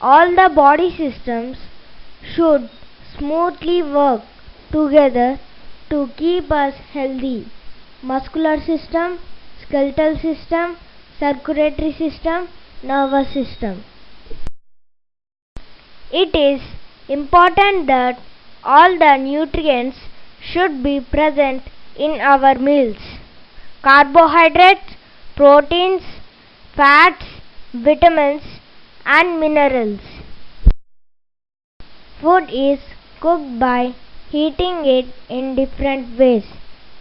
All the body systems should smoothly work together to keep us healthy. Muscular system, skeletal system, circulatory system, nervous system. It is important that all the nutrients should be present in our meals. Carbohydrates, proteins, fats, vitamins and minerals. Food is cooked by heating it in different ways.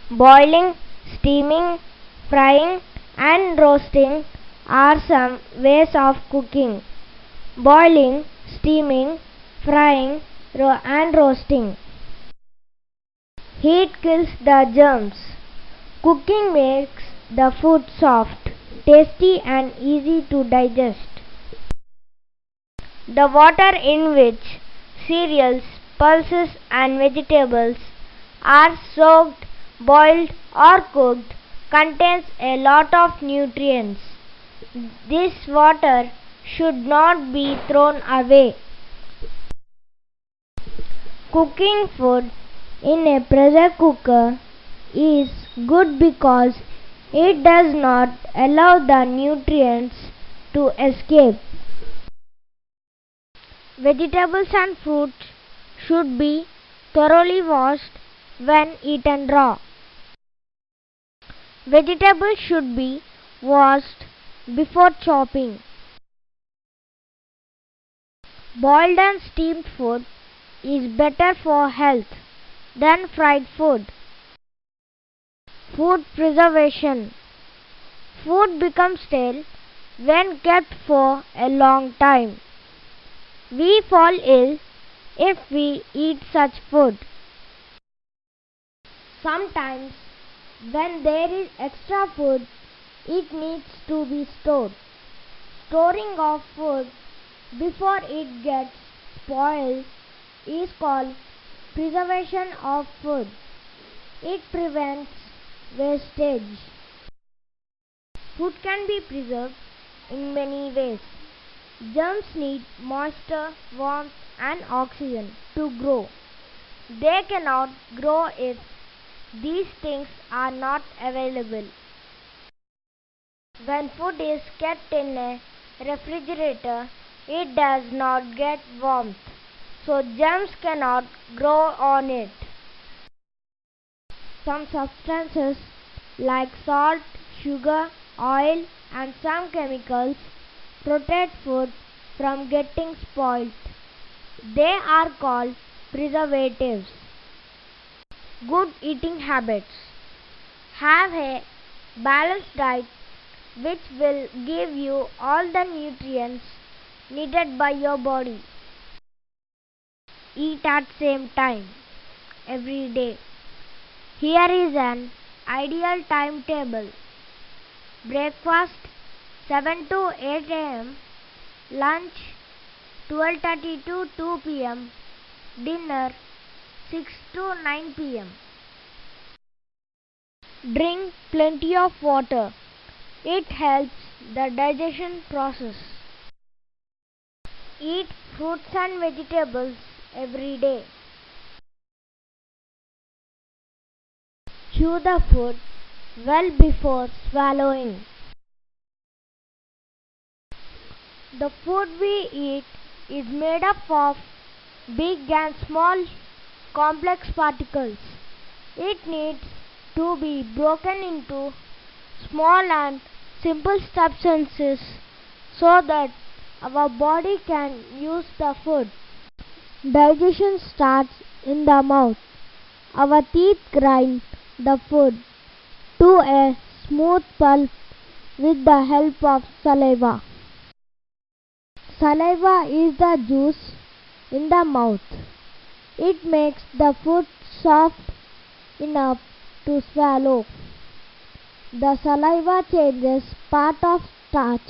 Boiling, steaming, frying and roasting are some ways of cooking. Boiling, steaming, frying and roasting. Heat kills the germs. Cooking makes the food soft, tasty and easy to digest. The water in which cereals, pulses and vegetables are soaked, boiled or cooked contains a lot of nutrients. This water should not be thrown away. Cooking food in a pressure cooker is good because it does not allow the nutrients to escape. Vegetables and fruits should be thoroughly washed when eaten raw. Vegetables should be washed before chopping. Boiled and steamed food is better for health than fried food. Food preservation. Food becomes stale when kept for a long time. We fall ill if we eat such food. Sometimes when there is extra food, it needs to be stored. Storing of food before it gets spoiled is called preservation of food. It prevents wastage. Food can be preserved in many ways. Germs need moisture, warmth and oxygen to grow. They cannot grow if these things are not available. When food is kept in a refrigerator, it does not get warmth, so germs cannot grow on it. Some substances like salt, sugar, oil and some chemicals protect food from getting spoiled. They are called preservatives. Good eating habits. Have a balanced diet which will give you all the nutrients needed by your body. Eat at same time every day. Here is an ideal timetable. Breakfast 7 to 8 am, lunch 12:30 to 2 pm, dinner 6 to 9 pm. Drink plenty of water. It helps the digestion process. Eat fruits and vegetables every day. Chew the food well before swallowing. The food we eat is made up of big and small complex particles. It needs to be broken into small and simple substances so that our body can use the food. Digestion starts in the mouth. Our teeth grind the food to a smooth pulp with the help of saliva. Saliva is the juice in the mouth. It makes the food soft enough to swallow. The saliva changes part of starch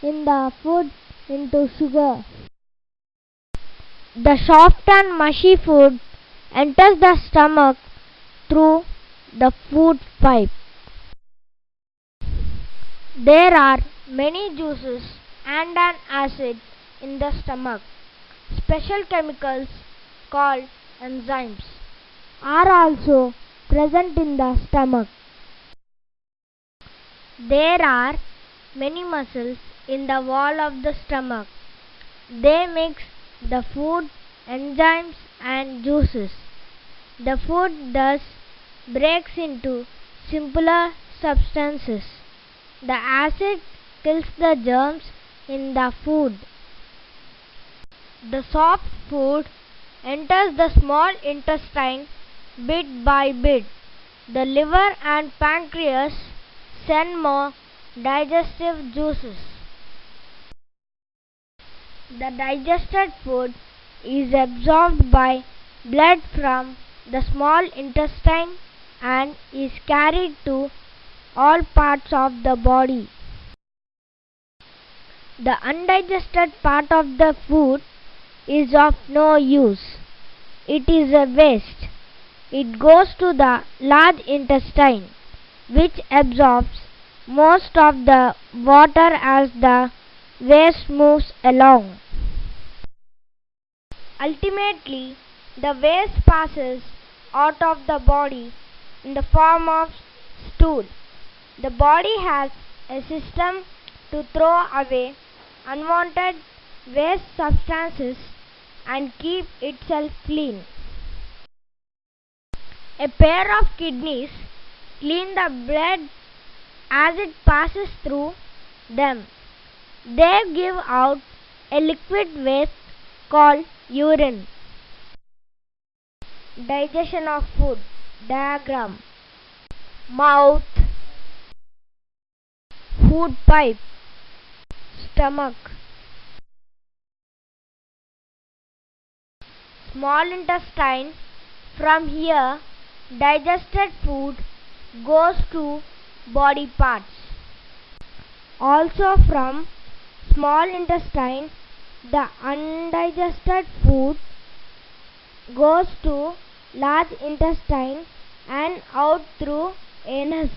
in the food into sugar. The soft and mushy food enters the stomach through the food pipe. There are many juices and an acid in the stomach. Special chemicals called enzymes are also present in the stomach. There are many muscles in the wall of the stomach. They mix the food, enzymes and juices. The food thus breaks into simpler substances. The acid kills the germs in the food. The soft food enters the small intestine bit by bit. The liver and pancreas send more digestive juices. The digested food is absorbed by blood from the small intestine and is carried to all parts of the body. The undigested part of the food is of no use. It is a waste. It goes to the large intestine, which absorbs most of the water as the waste moves along. Ultimately, the waste passes out of the body in the form of stool. The body has a system to throw away unwanted waste substances and keep itself clean. A pair of kidneys clean the blood as it passes through them. They give out a liquid waste called urine. Digestion of food diagram: mouth, food pipe, stomach, small intestine. From here, digested food goes to body parts. Also from small intestine, the undigested food goes to large intestine and out through anus.